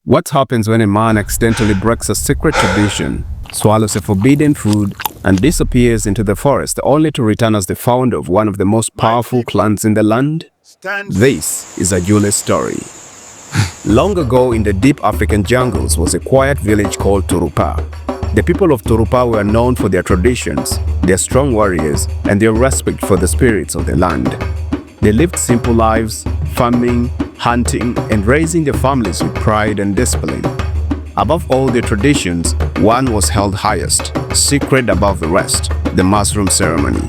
What happens when a man accidentally breaks a secret tradition, swallows a forbidden food, and disappears into the forest only to return as the founder of one of the most powerful clans in the land? This is Ajule's story. Long ago in the deep African jungles was a quiet village called Turupa. The people of Turupa were known for their traditions, their strong warriors, and their respect for the spirits of the land. They lived simple lives, farming, hunting, and raising their families with pride and discipline. Above all their traditions, one was held highest, sacred above the rest, the mushroom ceremony.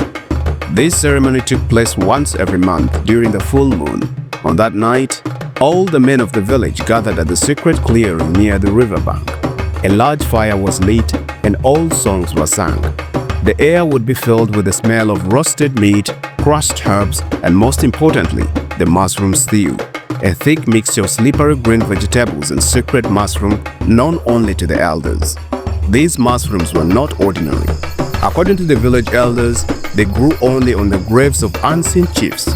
This ceremony took place once every month during the full moon. On that night, all the men of the village gathered at the secret clearing near the riverbank. A large fire was lit and old songs were sung. The air would be filled with the smell of roasted meat, crushed herbs, and most importantly, the mushroom stew, a thick mixture of slippery green vegetables and secret mushroom known only to the elders. These mushrooms were not ordinary. According to the village elders, they grew only on the graves of unseen chiefs.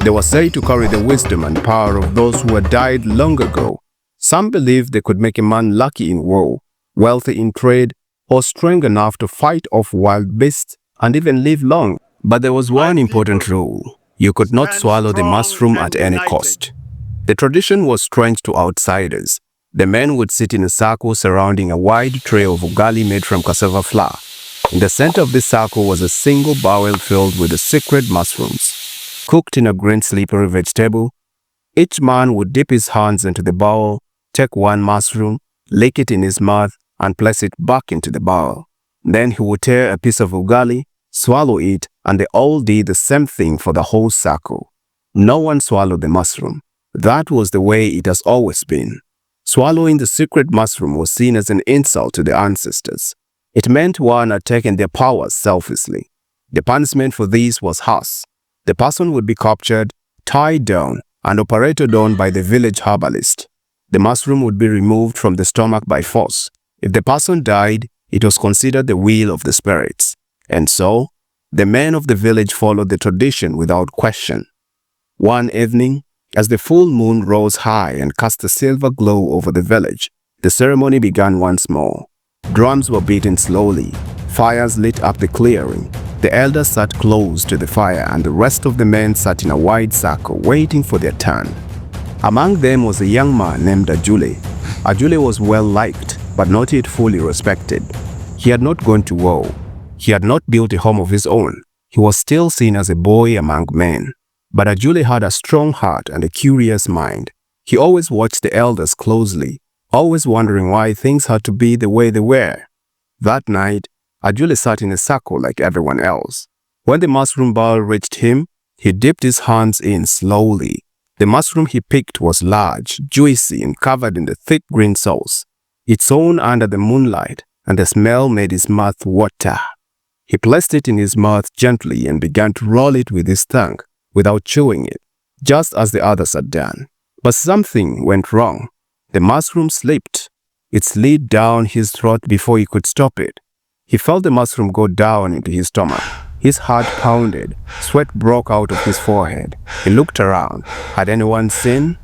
They were said to carry the wisdom and power of those who had died long ago. Some believed they could make a man lucky in war, wealthy in trade, or strong enough to fight off wild beasts and even live long. But there was one important rule. You could not swallow the mushroom at any cost. The tradition was strange to outsiders. The men would sit in a circle surrounding a wide tray of ugali made from cassava flour. In the center of this circle was a single bowl filled with the sacred mushrooms, cooked in a green slippery vegetable. Each man would dip his hands into the bowl, take one mushroom, lick it in his mouth, and place it back into the bowl. Then he would tear a piece of ugali, swallow it, and they all did the same thing for the whole circle. No one swallowed the mushroom. That was the way it has always been. Swallowing the secret mushroom was seen as an insult to the ancestors. It meant one had taken their powers selfishly. The punishment for this was harsh. The person would be captured, tied down, and operated on by the village herbalist. The mushroom would be removed from the stomach by force. If the person died, it was considered the will of the spirits. And so, the men of the village followed the tradition without question. One evening, as the full moon rose high and cast a silver glow over the village, the ceremony began once more. Drums were beaten slowly. Fires lit up the clearing. The elders sat close to the fire and the rest of the men sat in a wide circle waiting for their turn. Among them was a young man named Ajule. Ajule was well liked, but not yet fully respected. He had not gone to war. He had not built a home of his own. He was still seen as a boy among men. But Ajule had a strong heart and a curious mind. He always watched the elders closely, always wondering why things had to be the way they were. That night, Ajule sat in a circle like everyone else. When the mushroom bowl reached him, he dipped his hands in slowly. The mushroom he picked was large, juicy, and covered in the thick green sauce. It shone under the moonlight, and the smell made his mouth water. He placed it in his mouth gently and began to roll it with his tongue, without chewing it, just as the others had done. But something went wrong. The mushroom slipped. It slid down his throat before he could stop it. He felt the mushroom go down into his stomach. His heart pounded. Sweat broke out of his forehead. He looked around. Had anyone seen?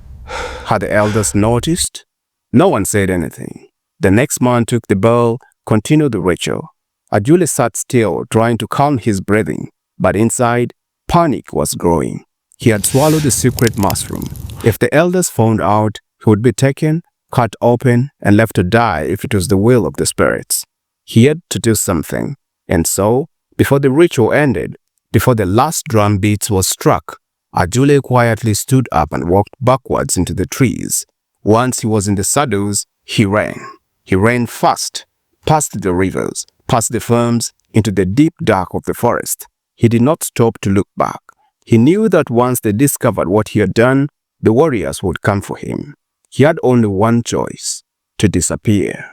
Had the elders noticed? No one said anything. The next man took the bowl, continued the ritual. Ajule sat still, trying to calm his breathing, but inside, panic was growing. He had swallowed the secret mushroom. If the elders found out, he would be taken, cut open, and left to die if it was the will of the spirits. He had to do something. And so, before the ritual ended, before the last drum beat was struck, Ajule quietly stood up and walked backwards into the trees. Once he was in the shadows, he ran. He ran fast, past the rivers, past the farms, into the deep dark of the forest. He did not stop to look back. He knew that once they discovered what he had done, the warriors would come for him. He had only one choice: to disappear.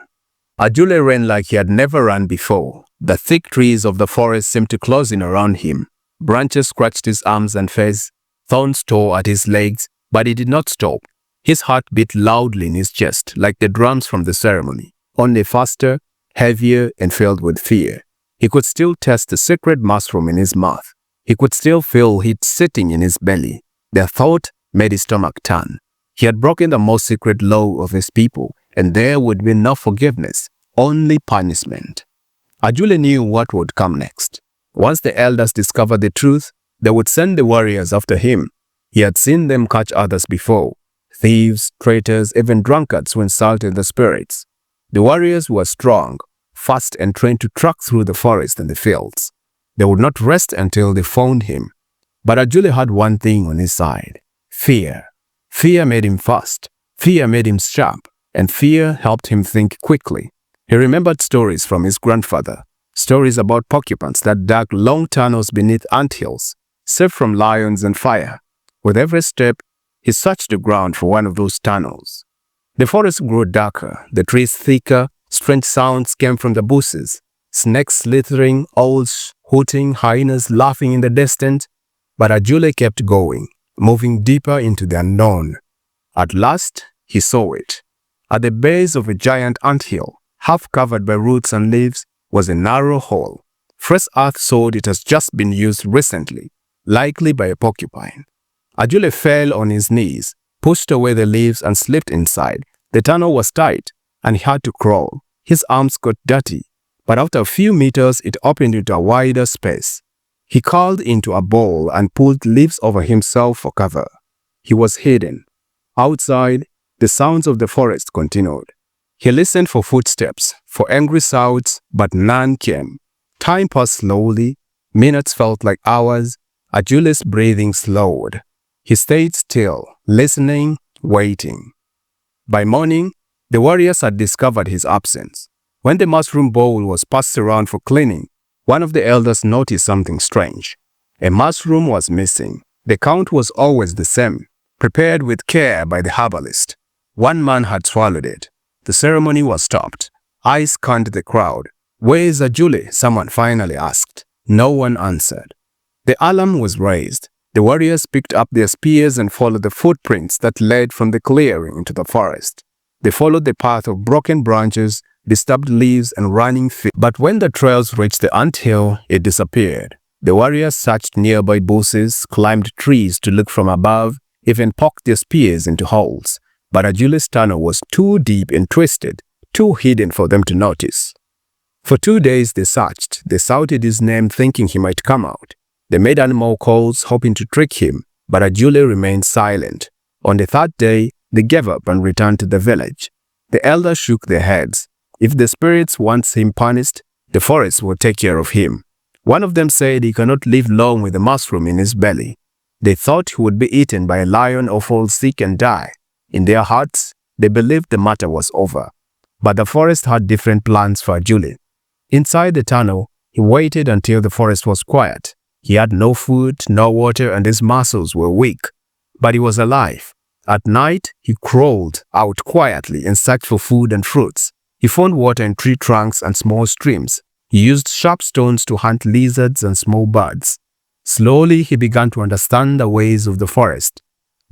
Ajule ran like he had never run before. The thick trees of the forest seemed to close in around him. Branches scratched his arms and face. Thorns tore at his legs, but he did not stop. His heart beat loudly in his chest, like the drums from the ceremony, only faster, heavier, and filled with fear. He could still taste the secret mushroom in his mouth. He could still feel it sitting in his belly. The thought made his stomach turn. He had broken the most secret law of his people, and there would be no forgiveness, only punishment. Ajule knew what would come next. Once the elders discovered the truth, they would send the warriors after him. He had seen them catch others before. Thieves, traitors, even drunkards who insulted the spirits. The warriors were strong, fast, and trained to track through the forest and the fields. They would not rest until they found him. But Ajule had one thing on his side: fear. Fear made him fast. Fear made him sharp. And fear helped him think quickly. He remembered stories from his grandfather. Stories about porcupines that dug long tunnels beneath anthills, safe from lions and fire. With every step, he searched the ground for one of those tunnels. The forest grew darker, the trees thicker. Strange sounds came from the bushes. Snakes slithering, owls hooting, hyenas laughing in the distance. But Ajule kept going, moving deeper into the unknown. At last, he saw it. At the base of a giant anthill, half covered by roots and leaves, was a narrow hole. Fresh earth showed it has just been used recently, likely by a porcupine. Ajule fell on his knees, pushed away the leaves and slipped inside. The tunnel was tight, and he had to crawl. His arms got dirty, but after a few meters it opened into a wider space. He crawled into a bowl and pulled leaves over himself for cover. He was hidden. Outside, the sounds of the forest continued. He listened for footsteps, for angry shouts, but none came. Time passed slowly. Minutes felt like hours. Ajule's breathing slowed. He stayed still, listening, waiting. By morning, the warriors had discovered his absence. When the mushroom bowl was passed around for cleaning, one of the elders noticed something strange. A mushroom was missing. The count was always the same, prepared with care by the herbalist. One man had swallowed it. The ceremony was stopped. Eyes scanned the crowd. "Where is Ajule?" someone finally asked. No one answered. The alarm was raised. The warriors picked up their spears and followed the footprints that led from the clearing into the forest. They followed the path of broken branches, disturbed leaves, and running feet. But when the trails reached the anthill, it disappeared. The warriors searched nearby bushes, climbed trees to look from above, even poked their spears into holes. But Ajule's tunnel was too deep and twisted, too hidden for them to notice. For 2 days they searched. They shouted his name thinking he might come out. They made animal calls hoping to trick him, but Ajule remained silent. On the 3rd day, they gave up and returned to the village. The elders shook their heads. If the spirits want him punished, the forest will take care of him. One of them said he cannot live long with a mushroom in his belly. They thought he would be eaten by a lion or fall sick and die. In their hearts, they believed the matter was over. But the forest had different plans for Ajule. Inside the tunnel, he waited until the forest was quiet. He had no food, no water, and his muscles were weak. But he was alive. At night, he crawled out quietly and searched for food and fruits. He found water in tree trunks and small streams. He used sharp stones to hunt lizards and small birds. Slowly, he began to understand the ways of the forest.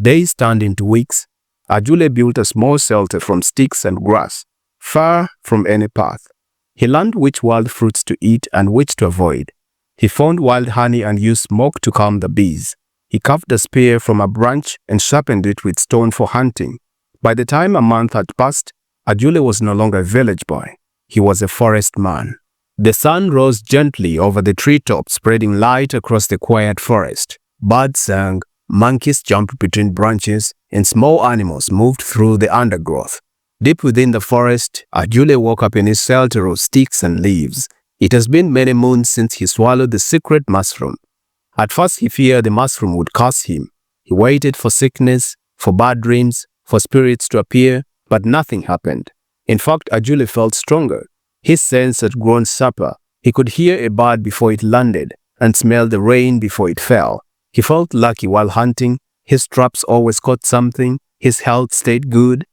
Days turned into weeks. Ajule built a small shelter from sticks and grass, far from any path. He learned which wild fruits to eat and which to avoid. He found wild honey and used smoke to calm the bees. He carved a spear from a branch and sharpened it with stone for hunting. By the time a month had passed, Ajule was no longer a village boy. He was a forest man. The sun rose gently over the treetops, spreading light across the quiet forest. Birds sang, monkeys jumped between branches, and small animals moved through the undergrowth. Deep within the forest, Ajule woke up in his shelter of sticks and leaves. It has been many moons since he swallowed the secret mushroom. At first he feared the mushroom would curse him. He waited for sickness, for bad dreams, for spirits to appear, but nothing happened. In fact, Ajule felt stronger. His sense had grown sharper. He could hear a bird before it landed and smell the rain before it fell. He felt lucky while hunting. His traps always caught something. His health stayed good.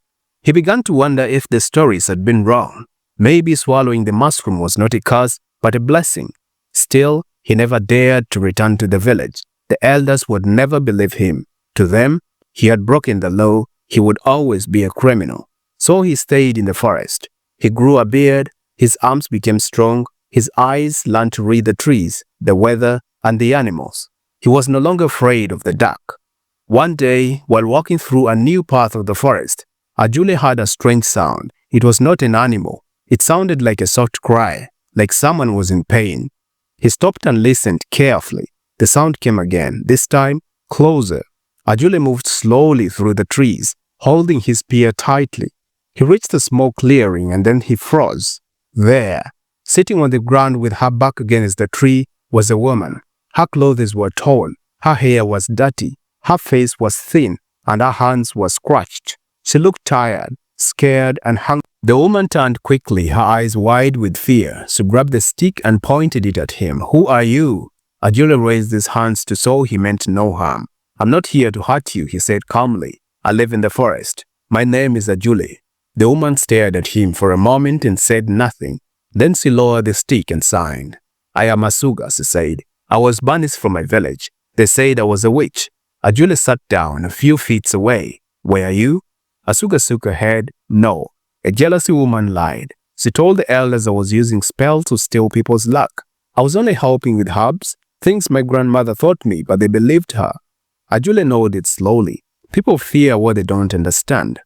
He began to wonder if the stories had been wrong. Maybe swallowing the mushroom was not a curse, but a blessing. Still, he never dared to return to the village. The elders would never believe him. To them, he had broken the law. He would always be a criminal. So he stayed in the forest. He grew a beard. His arms became strong. His eyes learned to read the trees, the weather, and the animals. He was no longer afraid of the dark. One day, while walking through a new path of the forest, Ajule heard a strange sound. It was not an animal. It sounded like a soft cry, like someone was in pain. He stopped and listened carefully. The sound came again, this time closer. Ajule moved slowly through the trees, holding his spear tightly. He reached a small clearing and then he froze. There, sitting on the ground with her back against the tree, was a woman. Her clothes were torn, her hair was dirty, her face was thin, and her hands were scratched. She looked tired, scared, and hungry. The woman turned quickly, her eyes wide with fear. She grabbed the stick and pointed it at him. "Who are you?" Ajule raised his hands to show he meant no harm. "I'm not here to hurt you," he said calmly. "I live in the forest. My name is Ajule." The woman stared at him for a moment and said nothing. Then she lowered the stick and sighed. "I am Asuga," she said. "I was banished from my village. They said I was a witch." Ajule sat down a few feet away. "Were you?" Asuga shook her head. "No." A jealousy woman lied. She told the elders I was using spells to steal people's luck. I was only helping with herbs, things my grandmother taught me, but they believed her. Ajule nodded slowly. People fear what they don't understand.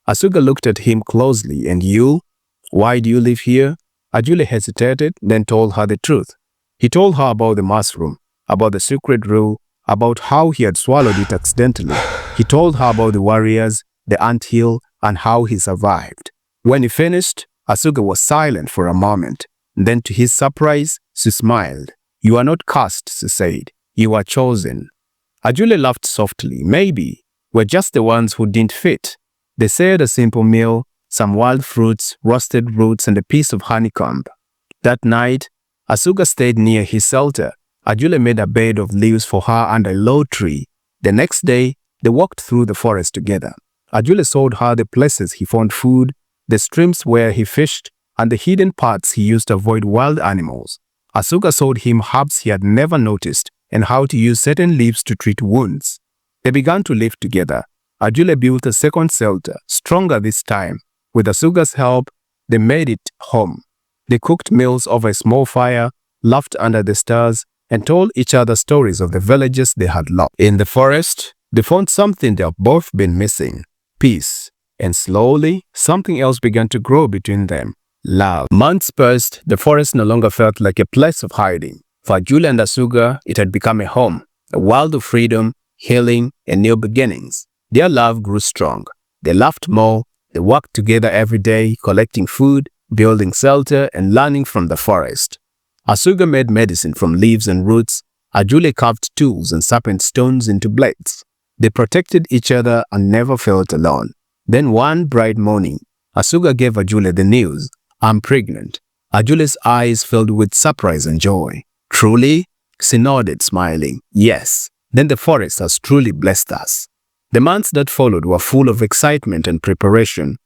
Asuga looked at him closely. "And you? Why do you live here?" Ajule hesitated, then told her the truth. He told her about the mushroom, about the secret rule, about how he had swallowed it accidentally. He told her about the warriors, the anthill, and how he survived. When he finished, Asuga was silent for a moment. Then to his surprise, she smiled. "You are not cursed," she said. "You are chosen." Ajule laughed softly. "Maybe we're just the ones who didn't fit." They shared a simple meal, some wild fruits, roasted roots, and a piece of honeycomb. That night, Asuga stayed near his shelter. Ajule made a bed of leaves for her under a low tree. The next day, they walked through the forest together. Ajule showed her the places he found food, the streams where he fished, and the hidden paths he used to avoid wild animals. Asuga showed him herbs he had never noticed and how to use certain leaves to treat wounds. They began to live together. Ajule built a second shelter, stronger this time. With Asuga's help, they made it home. They cooked meals over a small fire, laughed under the stars, and told each other stories of the villages they had lost. In the forest, they found something they have both been missing: peace. And slowly, something else began to grow between them: love. Months passed, the forest no longer felt like a place of hiding. For Ajule and Asuga, it had become a home, a world of freedom, healing, and new beginnings. Their love grew strong. They laughed more, they worked together every day, collecting food, building shelter, and learning from the forest. Asuga made medicine from leaves and roots. Ajule carved tools and sharpened stones into blades. They protected each other and never felt alone. Then one bright morning, Asuga gave Ajule the news: "I'm pregnant." Ajule's eyes filled with surprise and joy. "Truly?" She nodded, smiling. "Yes. Then the forest has truly blessed us." The months that followed were full of excitement and preparation.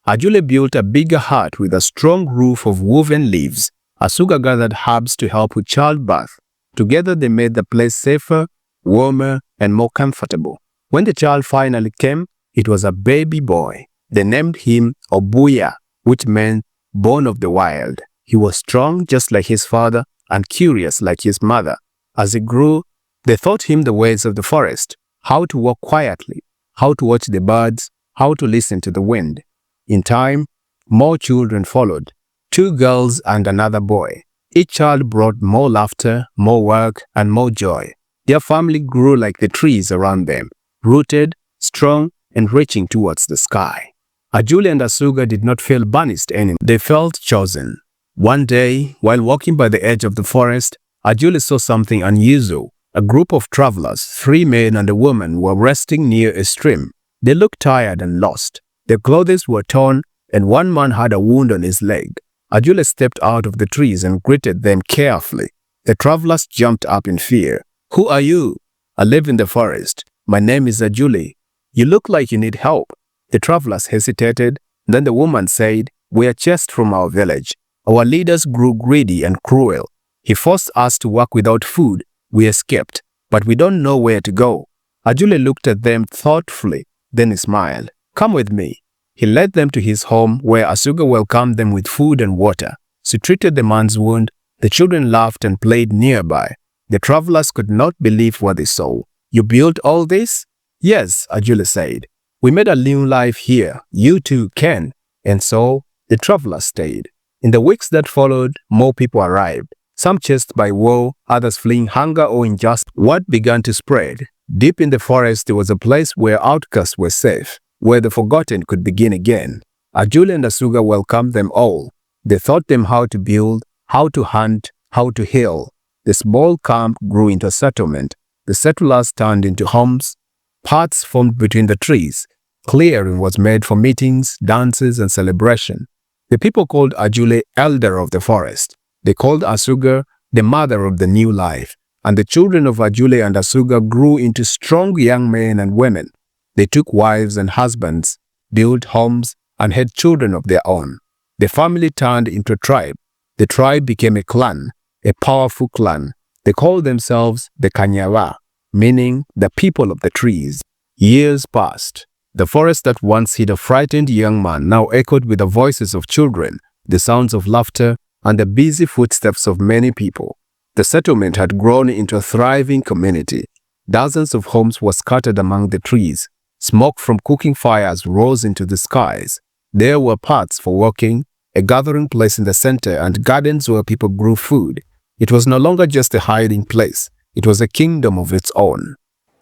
Ajule built a bigger hut with a strong roof of woven leaves. Asuga gathered herbs to help with childbirth. Together they made the place safer, warmer, and more comfortable. When the child finally came, it was a baby boy. They named him Obuya, which meant born of the wild. He was strong just like his father and curious like his mother. As he grew, they taught him the ways of the forest, how to walk quietly, how to watch the birds, how to listen to the wind. In time, more children followed, 2 girls and another boy. Each child brought more laughter, more work, and more joy. Their family grew like the trees around them, rooted, strong, and reaching towards the sky. Ajule and Asuga did not feel banished anymore. They felt chosen. One day, while walking by the edge of the forest, Ajule saw something unusual. A group of travelers, 3 men and a woman, were resting near a stream. They looked tired and lost. Their clothes were torn, and one man had a wound on his leg. Ajule stepped out of the trees and greeted them carefully. The travelers jumped up in fear. "Who are you?" "I live in the forest. My name is Ajule." "You look like you need help." The travelers hesitated. Then the woman said, "We are chased from our village. Our leaders grew greedy and cruel. He forced us to work without food. We escaped, but we don't know where to go." Ajule looked at them thoughtfully. Then he smiled. "Come with me." He led them to his home, where Asuga welcomed them with food and water. She treated the man's wound. The children laughed and played nearby. The travelers could not believe what they saw. "You built all this?" "Yes," Ajule said. "We made a new life here. You too can." And so, The travelers stayed. In the weeks that followed, more people arrived, some chased by war, others fleeing hunger or injustice. Word began to spread. Deep in the forest, there was a place where outcasts were safe, where the forgotten could begin again. Ajule and Asuga welcomed them all. They taught them how to build, how to hunt, how to heal. The small camp grew into a settlement. The settlers turned into homes. Paths formed between the trees. Clearing was made for meetings, dances, and celebration. The people called Ajule elder of the forest. They called Asuga the mother of the new life. And the children of Ajule and Asuga grew into strong young men and women. They took wives and husbands, built homes, and had children of their own. The family turned into a tribe. The tribe became a clan, a powerful clan. They called themselves the Kanyaba, meaning the people of the trees. Years passed. The forest that once hid a frightened young man now echoed with the voices of children, the sounds of laughter, and the busy footsteps of many people. The settlement had grown into a thriving community. Dozens of homes were scattered among the trees. Smoke from cooking fires rose into the skies. There were paths for walking, a gathering place in the center, and gardens where people grew food. It was no longer just a hiding place. It was a kingdom of its own.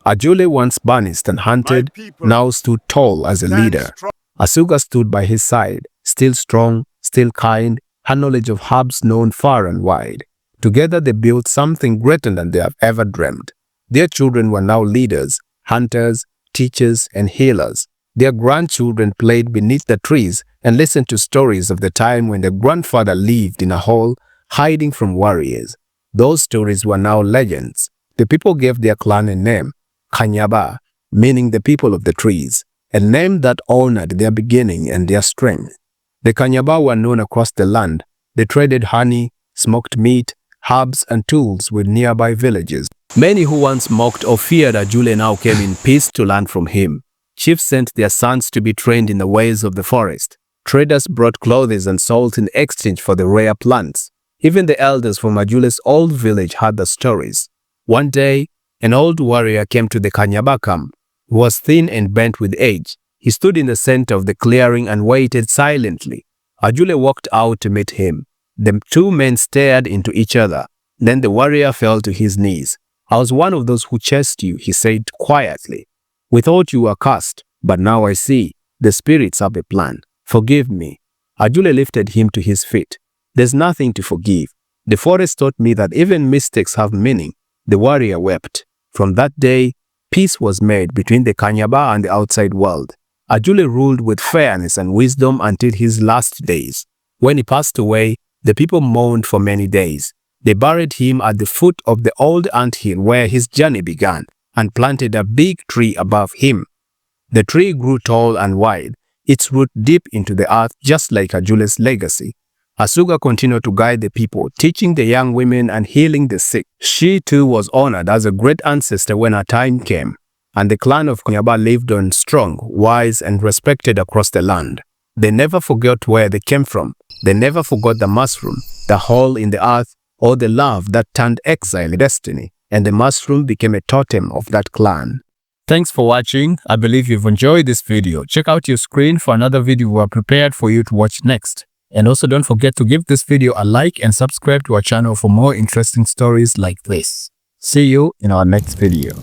Ajule, once banished and hunted, now stood tall as a leader. Asuga stood by his side, still strong, still kind, her knowledge of herbs known far and wide. Together they built something greater than they have ever dreamed. Their children were now leaders, hunters, teachers, and healers. Their grandchildren played beneath the trees and listened to stories of the time when their grandfather lived in a hole, hiding from warriors. Those stories were now legends. The people gave their clan a name, Kanyaba, meaning the people of the trees, a name that honored their beginning and their strength. The Kanyaba were known across the land. They traded honey, smoked meat, herbs, and tools with nearby villages. Many who once mocked or feared Ajule now came in peace to learn from him. Chiefs sent their sons to be trained in the ways of the forest. Traders brought clothes and salt in exchange for the rare plants. Even the elders from Ajule's old village heard the stories. One day, an old warrior came to the Kanyaba camp. He was thin and bent with age. He stood in the center of the clearing and waited silently. Ajule walked out to meet him. The two men stared into each other. Then the warrior fell to his knees. "I was one of those who chased you," he said quietly. "We thought you were cursed, but now I see. The spirits have a plan. Forgive me." Ajule lifted him to his feet. "There's nothing to forgive. The forest taught me that even mistakes have meaning." The warrior wept. From that day, peace was made between the Kanyaba and the outside world. Ajule ruled with fairness and wisdom until his last days. When he passed away, the people mourned for many days. They buried him at the foot of the old anthill where his journey began and planted a big tree above him. The tree grew tall and wide, its root deep into the earth just like Ajule's legacy. Asuga continued to guide the people, teaching the young women and healing the sick. She too was honored as a great ancestor when her time came, and the clan of Kanyaba lived on strong, wise, and respected across the land. They never forgot where they came from. They never forgot the mushroom, the hole in the earth, or the love that turned exile into destiny, and the mushroom became a totem of that clan. Thanks for watching. I believe you've enjoyed this video. Check out your screen for another video we are prepared for you to watch next. And also don't forget to give this video a like and subscribe to our channel for more interesting stories like this. See you in our next video.